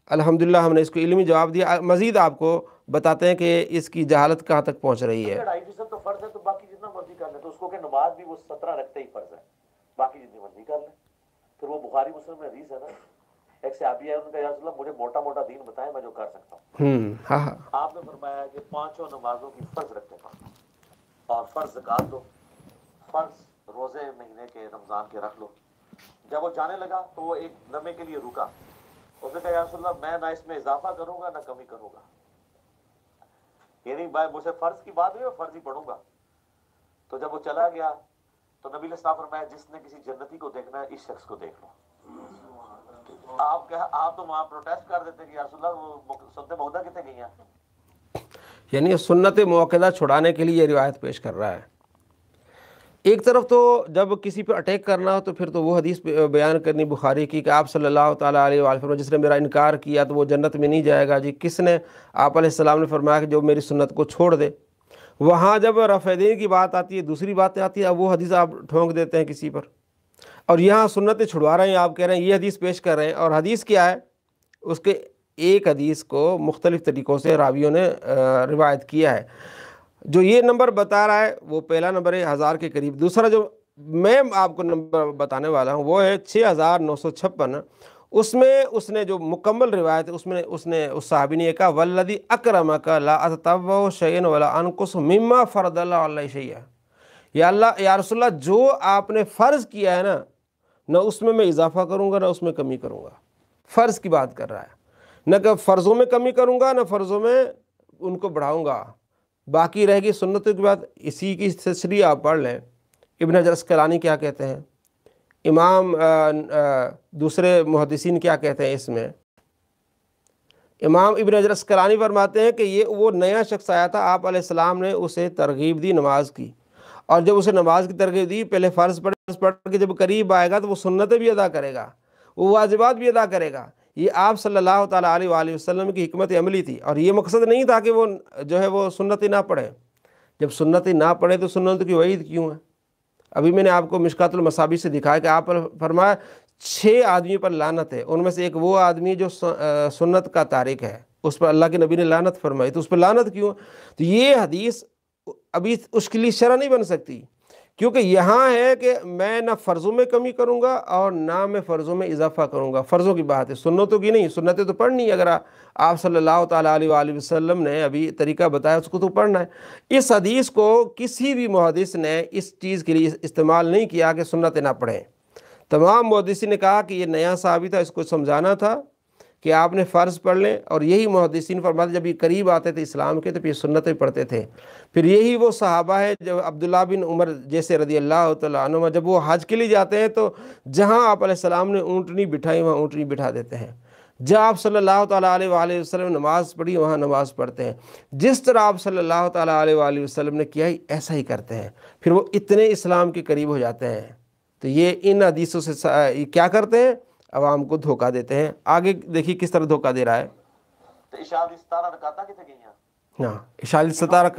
الحمدللہ ہم نے اس کو علمی جواب دیا. مزید آپ کو بتاتے ہیں کہ اس کی جہالت کہاں تک پہنچ رہی ہے. 2.5% تو فرض ہے, تو باقی جتنا مرضی کر لیں. تو اس کو کہ نماز بھی وہ 17 رکھتے ہی فرض ہے, باقی جتنی مرضی کر لیں. پھر وہ بخاری مسلم میں حدیث ہے نا, ایک صحابی ہے ان کا, یا رسول اللہ مجھے موٹا موٹا دین بتائیں میں جو کر سکتا ہوں. ہاں ہاں. آپ نے فرمایا کہ 5 نمازوں کی فرض رکھتے ہیں, اور فرض زکوٰۃ دو, فرض روزے مہینے کے رمضان کے رکھ لو. جب وہ جانے لگا تو وہ ایک لمحے کے لیے رکا. اس نے کہا یا رسول اللہ میں نہ اس میں اضافہ کروں گا نہ کمی کروں گا, یعنی مجھ سے فرض کی بات ہوئی اور فرض ہی پڑھوں گا. تو جب وہ چلا گیا تو نبی علیہ السلام فرمایا جس نے کسی جنتی کو دیکھنا ہے اس شخص کو دیکھ لو. آپ تو وہاں پروٹیسٹ کر دیتے کہ یا رسول اللہ وہ سنت موعودہ کتنے گئی ہیں. یعنی سنت موقعہ چھڑانے کے لیے یہ روایت پیش کر رہا ہے. ایک طرف تو جب کسی پہ اٹیک کرنا ہو تو پھر تو وہ حدیث بیان کرنی بخاری کی کہ آپ صلی اللہ تعالیٰ علیہ وآلہ وسلم جس نے میرا انکار کیا تو وہ جنت میں نہیں جائے گا. جی کس نے؟ آپ علیہ السلام نے فرمایا کہ جو میری سنت کو چھوڑ دے. وہاں جب رفع دین کی بات آتی ہے, دوسری باتیں آتی ہیں, اب وہ حدیث آپ ٹھونک دیتے ہیں کسی پر. اور یہاں سنتیں چھڑوا رہے ہیں, آپ کہہ رہے ہیں یہ حدیث پیش کر رہے ہیں. اور حدیث کیا ہے؟ اس کے ایک حدیث کو مختلف طریقوں سے راویوں نے روایت کیا ہے. جو یہ نمبر بتا رہا ہے وہ پہلا نمبر ہے 1000 کے قریب. دوسرا جو میں آپ کو نمبر بتانے والا ہوں وہ ہے 6956. اس میں اس نے جو مکمل روایت ہے اس نے اس صحابی نے یہ کہا والذی اکرمک لا اتتبع شیئا ولا انقص مما فرض اللہ علیہ شیئا. یا اللہ یا رسول اللہ جو آپ نے فرض کیا ہے نا, نہ اس میں اضافہ کروں گا نہ اس میں کمی کروں گا. فرض کی بات کر رہا ہے, نہ کہ فرضوں میں کمی کروں گا نہ فرضوں میں ان کو بڑھاؤں گا. باقی رہ گئی سنتوں کی بات. اسی کی تشریح آپ پڑھ لیں. ابن حجر اسقلانی کیا کہتے ہیں, امام دوسرے محدثین کیا کہتے ہیں اس میں. امام ابن حجر اسقلانی فرماتے ہیں کہ یہ وہ نیا شخص آیا تھا, آپ علیہ السلام نے اسے ترغیب دی نماز کی, اور جب اسے نماز کی ترغیب دی پہلے فرض پڑھ کے جب قریب آئے گا تو وہ سنتیں بھی ادا کرے گا, وہ واجبات بھی ادا کرے گا. یہ آپ صلی اللہ تعالیٰ علیہ وآلہ وسلم کی حکمت عملی تھی. اور یہ مقصد نہیں تھا کہ وہ جو ہے وہ سنت نہ پڑھے. جب سنت نہ پڑھے تو سنت کی وعید کیوں ہے؟ ابھی میں نے آپ کو مشکات المصابیح سے دکھایا کہ آپ فرمایا 6 آدمی پر لعنت ہے. ان میں سے ایک وہ آدمی جو سنت کا تارک ہے, اس پر اللہ کے نبی نے لعنت فرمائی. تو اس پر لعنت کیوں؟ تو یہ حدیث ابھی اس کے لیے شرع نہیں بن سکتی, کیونکہ یہاں ہے کہ میں نہ فرضوں میں کمی کروں گا اور نہ میں فرضوں میں اضافہ کروں گا. فرضوں کی بات ہے, سنتوں کی نہیں. سنتیں تو پڑھنی ہے, اگر آپ صلی اللہ تعالیٰ علیہ وآلہ وسلم نے ابھی طریقہ بتایا اس کو تو پڑھنا ہے. اس حدیث کو کسی بھی محدث نے اس چیز کے لیے استعمال نہیں کیا کہ سنتیں نہ پڑھیں. تمام محدثین نے کہا کہ یہ نیا صحابی تھا, اس کو سمجھانا تھا کہ آپ نے فرض پڑھ لیں. اور یہی محدثین فرماتے جب یہ قریب آتے تھے اسلام کے تو پھر سنتیں پڑھتے تھے. پھر یہی وہ صحابہ ہے جب عبداللہ بن عمر جیسے رضی اللہ تعالیٰ عنہ جب وہ حج کے لیے جاتے ہیں تو جہاں آپ علیہ السلام نے اونٹنی بٹھائی وہاں اونٹنی بٹھا دیتے ہیں. جہاں آپ صلی اللہ تعالیٰ علیہ وآلہ وسلم نماز پڑھی وہاں نماز پڑھتے ہیں. جس طرح آپ صلی اللہ تعالیٰ علیہ وآلہ وسلم نے کیا ایسا ہی کرتے ہیں. پھر وہ اتنے اسلام کے قریب ہو جاتے ہیں تو یہ ان حدیثوں سے کیا کرتے ہیں؟ عوام کو دھوکہ دیتے ہیں۔ آگے دیکھیے کس طرح دھوکہ دے رہا ہے۔ تو عشاء دی 17 رکعتاں کتنے گئی ہیں؟ ہاں عشاء کی 17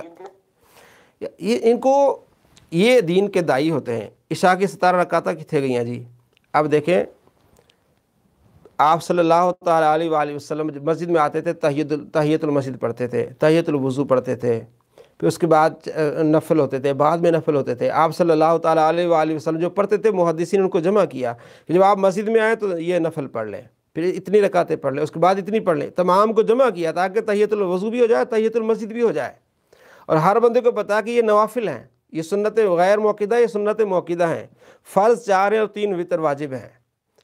یہ ان کو یہ دین کے دائی ہوتے ہیں۔ عشاء کی 17 رکعتاں کتنے گئی ہیں جی؟ اب دیکھیں آپ صلی اللہ تعالیٰ علیہ وآلہ وسلم مسجد میں آتے تھے، تحیۃ المسجد پڑھتے تھے، تحیۃ الوضو پڑھتے تھے، پھر اس کے بعد نفل ہوتے تھے، بعد میں نفل ہوتے تھے۔ آپ صلی اللہ تعالیٰ علیہ وآلہ وسلم جو پڑھتے تھے محدثین نے ان کو جمع کیا کہ جب آپ مسجد میں آئیں تو یہ نفل پڑھ لیں، پھر اتنی رکعتیں پڑھ لیں، اس کے بعد اتنی پڑھ لیں، تمام کو جمع کیا تاکہ تحیۃ الوضو بھی ہو جائے، تحیۃ المسجد بھی ہو جائے، اور ہر بندے کو پتا کہ یہ نوافل ہیں، یہ سنت غیر موقدہ، یہ سنت موقدہ ہیں، فرض 4 ہیں اور 3 وتر واجب ہیں۔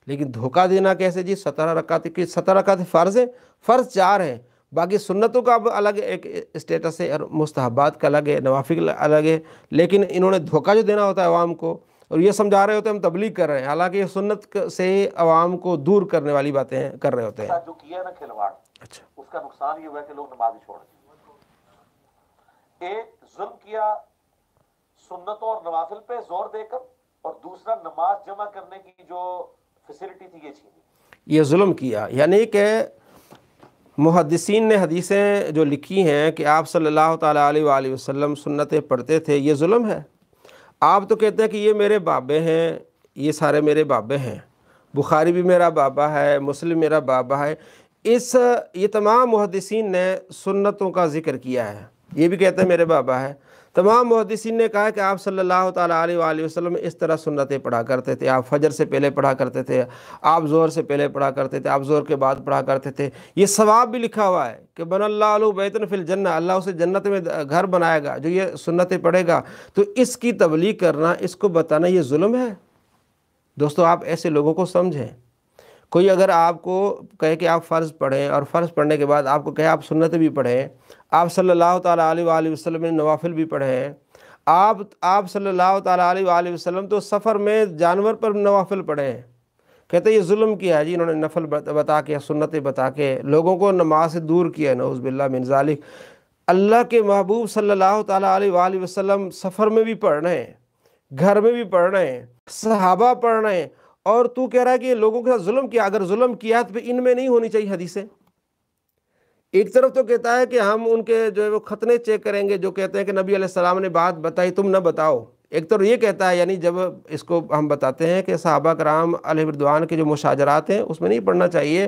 لیکن دھوکہ دینا کیسے جی؟ 17 رکعت کی 17 رکعت فرض ہیں، فرض 4 ہیں، باقی سنتوں کا اب الگ ایک اسٹیٹس ہے اور مستحبات کا الگ ہے، نوافل الگ ہے، لیکن انہوں نے دھوکہ جو دینا ہوتا ہے عوام کو، اور یہ سمجھا رہے ہوتے ہیں ہم تبلیغ کر رہے ہیں، حالانکہ یہ سنت سے عوام کو دور کرنے والی باتیں کر رہے ہوتے ہیں۔ جو کیا نا کھلواڑ، اچھا اس کا نقصان یہ ہوا کہ لوگ نماز چھوڑ دیں۔ ایک ظلم کیا سنتوں اور نوافل پہ زور دے کر، اور دوسرا نماز جمع کرنے کی جو فیسلٹی تھی یہ چھینی، یہ ظلم کیا۔ یعنی کہ محدثین نے حدیثیں جو لکھی ہیں کہ آپ صلی اللہ تعالیٰ علیہ وآلہ وسلم سنتیں پڑھتے تھے، یہ ظلم ہے۔ آپ تو کہتے ہیں کہ یہ میرے بابے ہیں، یہ سارے میرے بابے ہیں، بخاری بھی میرا بابا ہے، مسلم میرا بابا ہے، یہ تمام محدثین نے سنتوں کا ذکر کیا ہے، یہ بھی کہتے ہیں میرے بابا ہے۔ تمام محدثین نے کہا کہ آپ صلی اللہ تعالیٰ علیہ وآلہ وسلم اس طرح سنتیں پڑھا کرتے تھے، آپ فجر سے پہلے پڑھا کرتے تھے، آپ ظہر سے پہلے پڑھا کرتے تھے، آپ ظہر کے بعد پڑھا کرتے تھے۔ یہ ثواب بھی لکھا ہوا ہے کہ بن اللہ له بیتا فی الجنہ، اللہ اسے جنت میں گھر بنائے گا جو یہ سنتیں پڑھے گا۔ تو اس کی تبلیغ کرنا، اس کو بتانا یہ ظلم ہے۔ دوستو آپ ایسے لوگوں کو سمجھیں۔ کوئی اگر آپ کو کہے کہ آپ فرض پڑھیں اور فرض پڑھنے کے بعد آپ کو کہے آپ سنتیں بھی پڑھیں، آپ صلی اللہ تعالیٰ علیہ وآلہ وسلم نے نوافل بھی پڑھے ہیں، آپ صلی اللہ تعالیٰ علیہ وآلہ وسلم تو سفر میں جانور پر نوافل پڑھے ہیں، کہتے ہیں یہ ظلم کیا ہے جی، انہوں نے نفل بتا کے سنتیں بتا کے لوگوں کو نماز سے دور کیا ہے، نعوذ باللہ من ذالک۔ اللہ کے محبوب صلی اللہ تعالیٰ علیہ وآلہ وسلم سفر میں بھی پڑھ رہے ہیں، گھر میں بھی پڑھ رہے ہیں، صحابہ پڑھ رہے ہیں، اور تو کہہ رہا ہے کہ یہ لوگوں کے ساتھ ظلم کیا۔ اگر ظلم کیا تو ان میں نہیں ہونی چاہیے حدیثیں۔ ایک طرف تو کہتا ہے کہ ہم ان کے جو ہے وہ ختنے چیک کریں گے جو کہتے ہیں کہ نبی علیہ السلام نے بات بتائی تم نہ بتاؤ، ایک طرف یہ کہتا ہے، یعنی جب اس کو ہم بتاتے ہیں کہ صحابہ کرام علیہ رضوان کے جو مشاجرات ہیں اس میں نہیں پڑھنا چاہیے،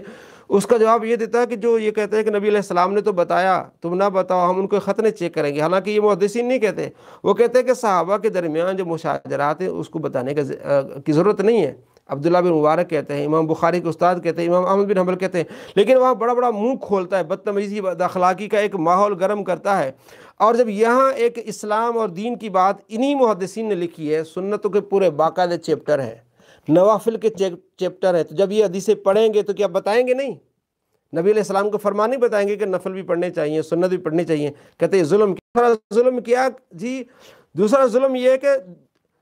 اس کا جواب یہ دیتا ہے کہ جو یہ کہتے ہیں کہ نبی علیہ السلام نے تو بتایا تم نہ بتاؤ، ہم ان کو ختنے چیک کریں گے۔ حالانکہ یہ محدثین نہیں کہتے، وہ کہتے ہیں کہ صحابہ کے درمیان جو مشاجرات ہیں اس کو بتانے کی ضرورت نہیں ہے۔ عبداللہ بن مبارک کہتے ہیں، امام بخاری کے استاد کہتے ہیں، امام احمد بن حنبل کہتے ہیں، لیکن وہاں بڑا بڑا منہ کھولتا ہے، بدتمیزی بد اخلاقی کا ایک ماحول گرم کرتا ہے۔ اور جب یہاں ایک اسلام اور دین کی بات انہی محدثین نے لکھی ہے، سنتوں کے پورے باقاعدہ چیپٹر ہیں، نوافل کے چیپٹر ہیں، تو جب یہ حدیثیں پڑھیں گے تو کیا بتائیں گے نہیں؟ نبی علیہ السلام کو فرمان نہیں بتائیں گے کہ نفل بھی پڑھنے چاہیے، سنت بھی پڑھنی چاہیے؟ کہتے ہیں ظلم کیا جی؟ دوسرا ظلم یہ ہے کہ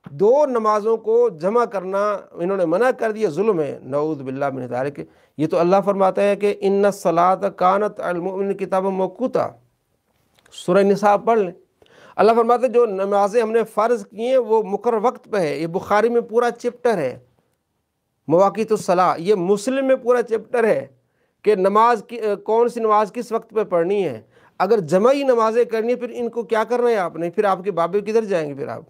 2 نمازوں کو جمع کرنا انہوں نے منع کر دیا، ظلم ہے، نعوذ باللہ من ذالک۔ یہ تو اللہ فرماتا ہے کہ ان الصلاۃ کانت علی المؤمنین کتابا موقوتا، سورہ نساء پڑھ لیں، اللہ فرماتا ہے جو نمازیں ہم نے فرض کی ہیں وہ مقرر وقت پہ ہے۔ یہ بخاری میں پورا چیپٹر ہے مواقیت الصلاۃ، یہ مسلم میں پورا چیپٹر ہے کہ نماز کون سی نماز کس وقت پہ پڑھنی ہے۔ اگر جمعی نمازیں کرنی ہے پھر ان کو کیا کرنا ہے آپ نے؟ پھر آپ کے بابے کدھر جائیں گے پھر آپ؟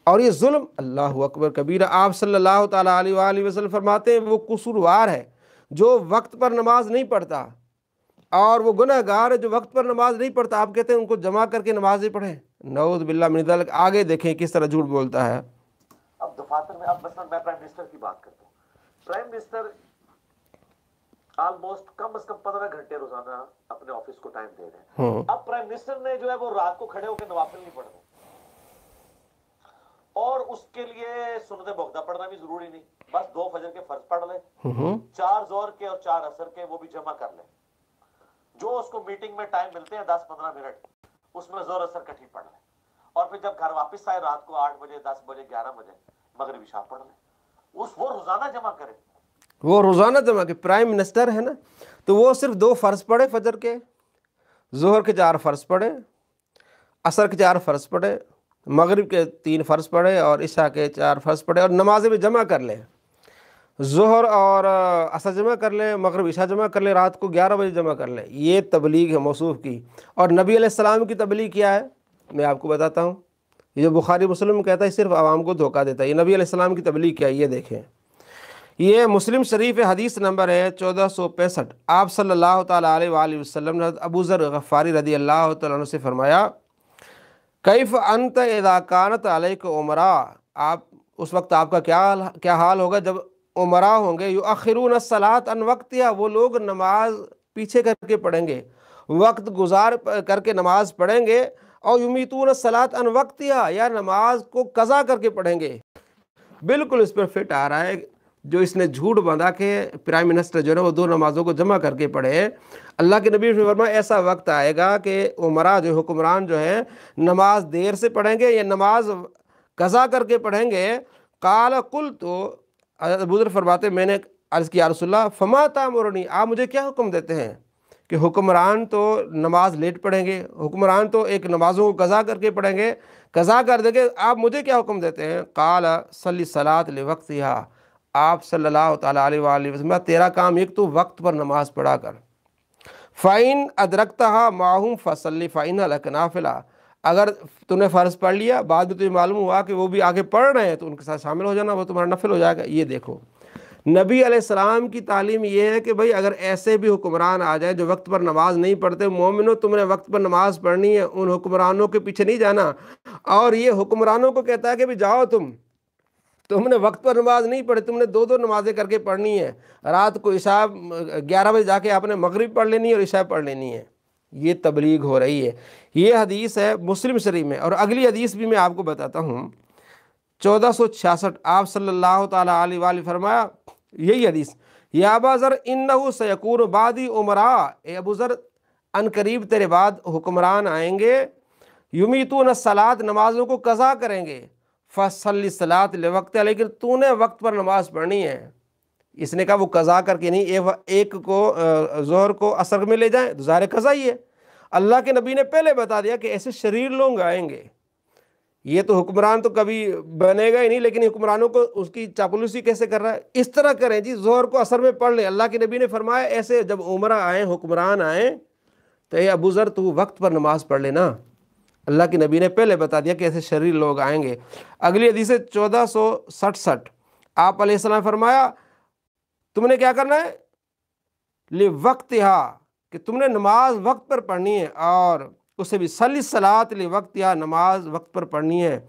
اور یہ ظلم اللہ اکبر کبیرہ۔ آپ صلی اللہ تعالیٰ علیہ وآلہ وسلم فرماتے ہیں وہ قصوروار ہے جو وقت پر نماز نہیں پڑھتا، اور وہ گناہ گار ہے جو وقت پر نماز نہیں پڑھتا۔ آپ کہتے ہیں ان کو جمع کر کے نمازیں پڑھیں، نعوذ باللہ من ذالک۔ آگے دیکھیں کس طرح جھوٹ بولتا ہے۔ اب دفاتر میں، اب مثلا میں پرائم منسٹر کی بات کرتا ہوں، پرائم منسٹر آلموسٹ کم از کم 15 گھنٹے روزانہ اپنے آفس کو ٹائم دے رہے ہیں۔ اب پرائم منسٹر نے جو ہے وہ رات کو کھڑے ہو کے نوافل نہیں پڑھنے، اور اس کے لیے سنت موقدہ پڑھنا بھی ضروری نہیں، بس 2 فجر کے فرض پڑھ لے، 4 ظہر کے اور 4 عصر کے وہ بھی جمع کر لے، جو اس کو میٹنگ میں ٹائم ملتے ہیں 10-15 منٹ، اس میں ظہر عصر کٹھی پڑھ لے، اور پھر جب گھر واپس آئے رات کو 8 بجے 10 بجے 11 بجے مغرب عشاء پڑھ لے، وہ روزانہ جمع کرے۔ وہ روزانہ جمع کہ پرائم منسٹر ہے نا، تو وہ صرف 2 فرض پڑھے، فجر کے، ظہر کے 4 فرض پڑھے، عصر کے 4 فرض پڑھے، مغرب کے 3 فرض پڑھے اور عشاء کے 4 فرض پڑھے اور نمازیں بھی جمع کر لیں، ظہر اور عصر جمع کر لیں، مغرب عشاء جمع کر لیں، رات کو 11 بجے جمع کر لیں۔ یہ تبلیغ ہے موصوف کی۔ اور نبی علیہ السلام کی تبلیغ کیا ہے میں آپ کو بتاتا ہوں۔ یہ جو بخاری مسلم کہتا ہے صرف عوام کو دھوکہ دیتا ہے، یہ نبی علیہ السلام کی تبلیغ کیا ہے، یہ دیکھیں۔ یہ مسلم شریف حدیث نمبر ہے 1465۔ آپ صلی اللہ تعالیٰ علیہ وآلہ وسلم نے حضرت ابو ذر غفاری رضی اللہ تعالیٰ عنہ سے فرمایا، کیف انت اذا کانت علیک امراء، آپ اس وقت آپ کا کیا حال ہوگا جب امراء ہوں گے، یؤخرون الصلاۃ عن وقتها، وہ لوگ نماز پیچھے کر کے پڑھیں گے، وقت گزار کر کے نماز پڑھیں گے، اور یمیتون الصلاۃ عن وقتها، یا نماز کو قضا کر کے پڑھیں گے۔ بالکل اس پر فٹ آ رہا ہے جو اس نے جھوٹ باندھا کہ پرائم منسٹر جو ہے وہ 2 نمازوں کو جمع کر کے پڑھے۔ اللہ کے نبی نے فرمایا ایسا وقت آئے گا کہ عمرا جو حکمران جو ہے نماز دیر سے پڑھیں گے یا نماز قضا کر کے پڑھیں گے۔ قال قلت، ابو ذر فرماتے میں نے عرض کیا رسول اللہ فما تامرنی، آپ مجھے کیا حکم دیتے ہیں؟ کہ حکمران تو نماز لیٹ پڑھیں گے، حکمران تو ایک نمازوں کو قضا کر کے پڑھیں گے، قضا کر دیں گے، آپ مجھے کیا حکم دیتے ہیں؟ قال صلی الصلاۃ لوقتها، آپ صلی اللہ تعالیٰ علیہ وآلہ وسلم تیرا کام ایک تو وقت پر نماز پڑھا کر، فَإِنْ أَدْرَكْتَهَا مَعَهُمْ فَصَلِّ فَإِنَّ لَكَ نَافِلَةً، اگر تو نے فرض پڑھ لیا بعد میں تجھے معلوم ہوا کہ وہ بھی آگے پڑھ رہے ہیں تو ان کے ساتھ شامل ہو جانا، وہ تمہارا نفل ہو جائے گا۔ یہ دیکھو نبی علیہ السلام کی تعلیم یہ ہے کہ بھئی اگر ایسے بھی حکمران آ جائیں جو وقت پر نماز نہیں پڑھتے، مومنوں تم نے وقت پر نماز پڑھنی ہے، ان حکمرانوں کے پیچھے نہیں جانا۔ اور یہ حکمرانوں کو کہتا ہے کہ بھی جاؤ تم نے وقت پر نماز نہیں پڑھی، تم نے 2 نمازیں کر کے پڑھنی ہے، رات کو عشاء 11 بجے جا کے آپ نے مغرب پڑھ لینی ہے اور عشاء پڑھ لینی ہے۔ یہ تبلیغ ہو رہی ہے۔ یہ حدیث ہے مسلم شریف میں۔ اور اگلی حدیث بھی میں آپ کو بتاتا ہوں 1466، آپ صلی اللہ تعالیٰ علیہ وآلہ فرمایا یہی حدیث، یا ابا ذر انہ سیکون بعدی امراء، اے ابو ذر ان قریب تیرے بعد حکمران آئیں گے، یمیتون الصلاۃ، نمازوں کو قضا کریں گے، فصلی الصلاۃ لوقتها، لیکن تو نے وقت پر نماز پڑھنی ہے۔ اس نے کہا وہ قضا کر کے نہیں، ایک کو ظہر کو عصر میں لے جائیں تو ظاہر قضا ہی ہے۔ اللہ کے نبی نے پہلے بتا دیا کہ ایسے شریر لوگ آئیں گے، یہ تو حکمران تو کبھی بنے گا ہی نہیں، لیکن حکمرانوں کو اس کی چاپلوسی کیسے کر رہا ہے؟ اس طرح کریں جی، ظہر کو عصر میں پڑھ لیں۔ اللہ کے نبی نے فرمایا ایسے جب عمرہ آئیں، حکمران آئیں تو اے ابو ذر تو وقت پر نماز پڑھ لینا۔ اللہ کے نبی نے پہلے بتا دیا کہ ایسے شریر لوگ آئیں گے۔ اگلی حدیث 1467، آپ علیہ السلام فرمایا تم نے کیا کرنا ہے؟ لوقتها، کہ تم نے نماز وقت پر پڑھنی ہے، اور اسے بھی صلی الصلاۃ لوقتها، نماز وقت پر پڑھنی ہے۔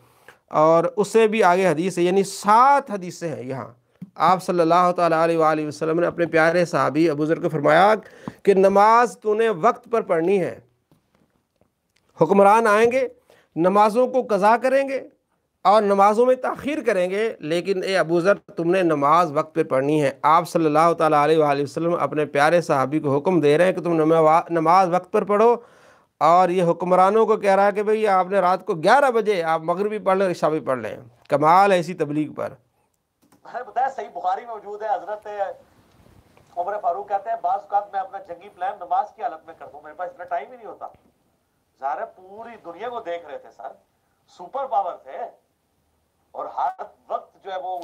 اور اسے بھی آگے حدیث ہے، یعنی 7 حدیثیں ہیں یہاں۔ آپ صلی اللہ تعالیٰ علیہ وآلہ وسلم نے اپنے پیارے صحابی ابو ذر کو فرمایا کہ نماز تو نے وقت پر پڑھنی ہے، حکمران آئیں گے، نمازوں کو قضا کریں گے اور نمازوں میں تاخیر کریں گے، لیکن اے ابو ذر تم نے نماز وقت پہ پڑھنی ہے۔ آپ صلی اللہ تعالیٰ علیہ وآلہ وسلم اپنے پیارے صحابی کو حکم دے رہے ہیں کہ تم نماز وقت پر پڑھو، اور یہ حکمرانوں کو کہہ رہا ہے کہ بھئی آپ نے رات کو 11 بجے آپ مغرب بھی پڑھ لیں، عشاء بھی پڑھ لیں۔ کمال ہے ایسی تبلیغ پر۔ بتایا صحیح بخاری میں موجود ہے، حضرت عمر فاروق کہتے ہیں بعض اوقات میں اپنا جنگی پلان نماز کی حالت میں کرتا ہوں، میرے پاس اتنا ٹائم ہی نہیں ہوتا۔ ظاہر ہے پوری دنیا کو دیکھ رہے تھے سر، سپر پاور تھے، اور ہر وقت جو ہے وہ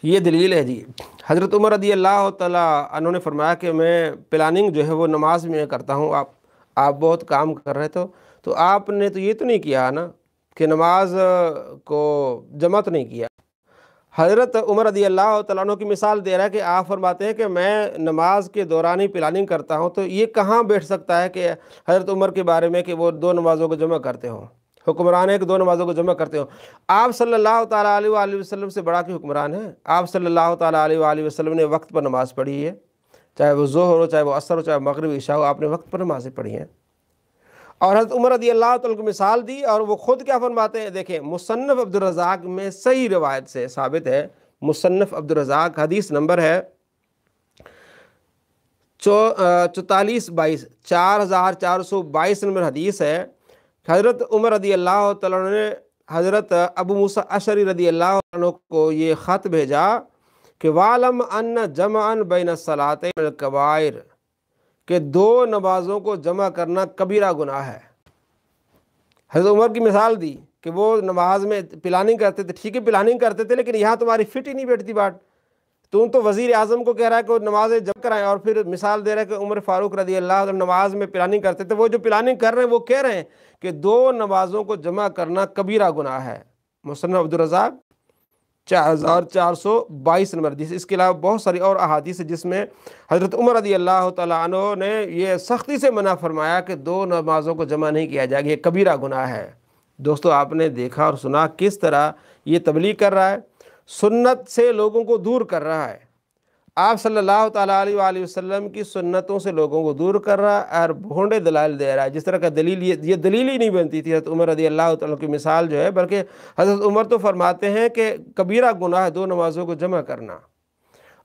یہ دلیل ہے جی۔ حضرت عمر رضی اللہ تعالیٰ عنہ نے فرمایا کہ میں پلاننگ جو ہے وہ نماز میں کرتا ہوں، آپ بہت کام کر رہے تو آپ نے تو یہ تو نہیں کیا نا کہ نماز کو جمع تو نہیں کیا۔ حضرت عمر رضی اللہ تعالیٰ عنہ کی مثال دے رہا ہے کہ آپ فرماتے ہیں کہ میں نماز کے دوران ہی پلاننگ کرتا ہوں، تو یہ کہاں بیٹھ سکتا ہے کہ حضرت عمر کے بارے میں کہ وہ 2 نمازوں کو جمع کرتے ہوں، حکمران ہے کہ 2 نمازوں کو جمع کرتے ہوں۔ آپ صلی اللہ تعالیٰ علیہ وآلہ وسلم سے بڑا کہ حکمران ہے؟ آپ صلی اللہ تعالیٰ علیہ وآلہ وسلم نے وقت پر نماز پڑھی ہے، چاہے وہ ظہر ہو، چاہے وہ عصر ہو، چاہے مغرب عشاء ہو، آپ نے وقت پر نمازیں پڑھی ہیں۔ اور حضرت عمر رضی اللہ تعالیٰ کو مثال دی، اور وہ خود کیا فرماتے ہیں؟ دیکھیں مصنف عبدالرزاق میں صحیح روایت سے ثابت ہے، مصنف عبدالرزاق حدیث نمبر ہے 4422، 4422 نمبر حدیث ہے۔ حضرت عمر رضی اللہ تعالیٰ نے حضرت ابو موسیٰ اشعری رضی اللہ عنہ کو یہ خط بھیجا کہ وَعْلَمْ أَنَّ جَمْعًا بَيْنَ الصَّلَاتَيْنِ مِنَ الْكَبَائِرِ، کہ 2 نمازوں کو جمع کرنا کبیرہ گناہ ہے۔ حضرت عمر کی مثال دی کہ وہ نماز میں پلاننگ کرتے تھے، ٹھیک ہے پلاننگ کرتے تھے، لیکن یہاں تمہاری فٹ ہی نہیں بیٹھتی بات. تو وزیر اعظم کو کہہ رہا ہے کہ وہ نمازیں جمع کرائیں، اور پھر مثال دے رہا ہے کہ عمر فاروق رضی اللہ عنہ نماز میں پلاننگ کرتے تھے. وہ جو پلاننگ کر رہے ہیں وہ کہہ رہے ہیں کہ 2 نمازوں کو جمع کرنا کبیرہ گناہ ہے. مصنف عبدالرزاق 4422 نمبر حدیث. اس کے علاوہ بہت ساری اور احادیث جس میں حضرت عمر رضی اللہ تعالیٰ عنہ نے یہ سختی سے منع فرمایا کہ 2 نمازوں کو جمع نہیں کیا جائے گا، یہ کبیرہ گناہ ہے. دوستو آپ نے دیکھا اور سنا کس طرح یہ تبلیغ کر رہا ہے، سنت سے لوگوں کو دور کر رہا ہے. آپ صلی اللہ تعالیٰ علیہ وآلہ وسلم کی سنتوں سے لوگوں کو دور کر رہا ہے اور بھونڈے دلائل دے رہا ہے. جس طرح کا دلیل یہ دلیل ہی نہیں بنتی تھی حضرت عمر رضی اللہ تعالیٰ کی مثال جو ہے، بلکہ حضرت عمر تو فرماتے ہیں کہ کبیرہ گناہ ہے 2 نمازوں کو جمع کرنا.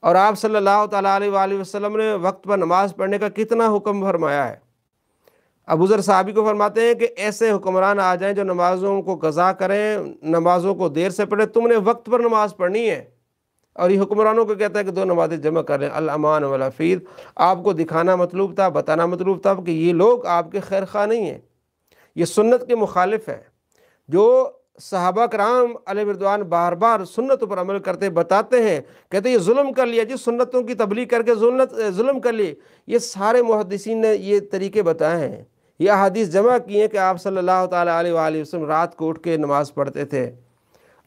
اور آپ صلی اللہ تعالیٰ علیہ وآلہ وسلم نے وقت پر نماز پڑھنے کا کتنا حکم فرمایا ہے. ابو ذر صحابی کو فرماتے ہیں کہ ایسے حکمران آ جائیں جو نمازوں کو قضا کریں، نمازوں کو دیر سے پڑھیں، تم نے وقت پر نماز پڑھنی ہے. اور یہ حکمرانوں کو کہتا ہے کہ 2 نمازیں جمع کر لیں. الامان والعفیر. آپ کو دکھانا مطلوب تھا، بتانا مطلوب تھا کہ یہ لوگ آپ کے خیر خواہ نہیں ہیں، یہ سنت کے مخالف ہے. جو صحابہ کرام علیہ رضوان بار بار سنت پر عمل کرتے بتاتے ہیں، کہتے ہیں یہ ظلم کر لیا جی، سنتوں کی تبلیغ کر کے ظلم کر لی. یہ سارے محدثین نے یہ طریقے بتائے ہیں، یہ احادیث جمع کی ہیں کہ آپ صلی اللہ تعالیٰ علیہ وآلہ وسلم رات کو اٹھ کے نماز پڑھتے تھے،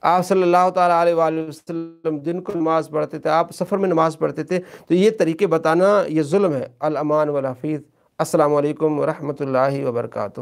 آپ صلی اللہ تعالیٰ علیہ وآلہ وسلم دن کو نماز پڑھتے تھے، آپ سفر میں نماز پڑھتے تھے. تو یہ طریقے بتانا یہ ظلم ہے. الامان والحفیظ. السلام علیکم ورحمۃ اللہ وبرکاتہ.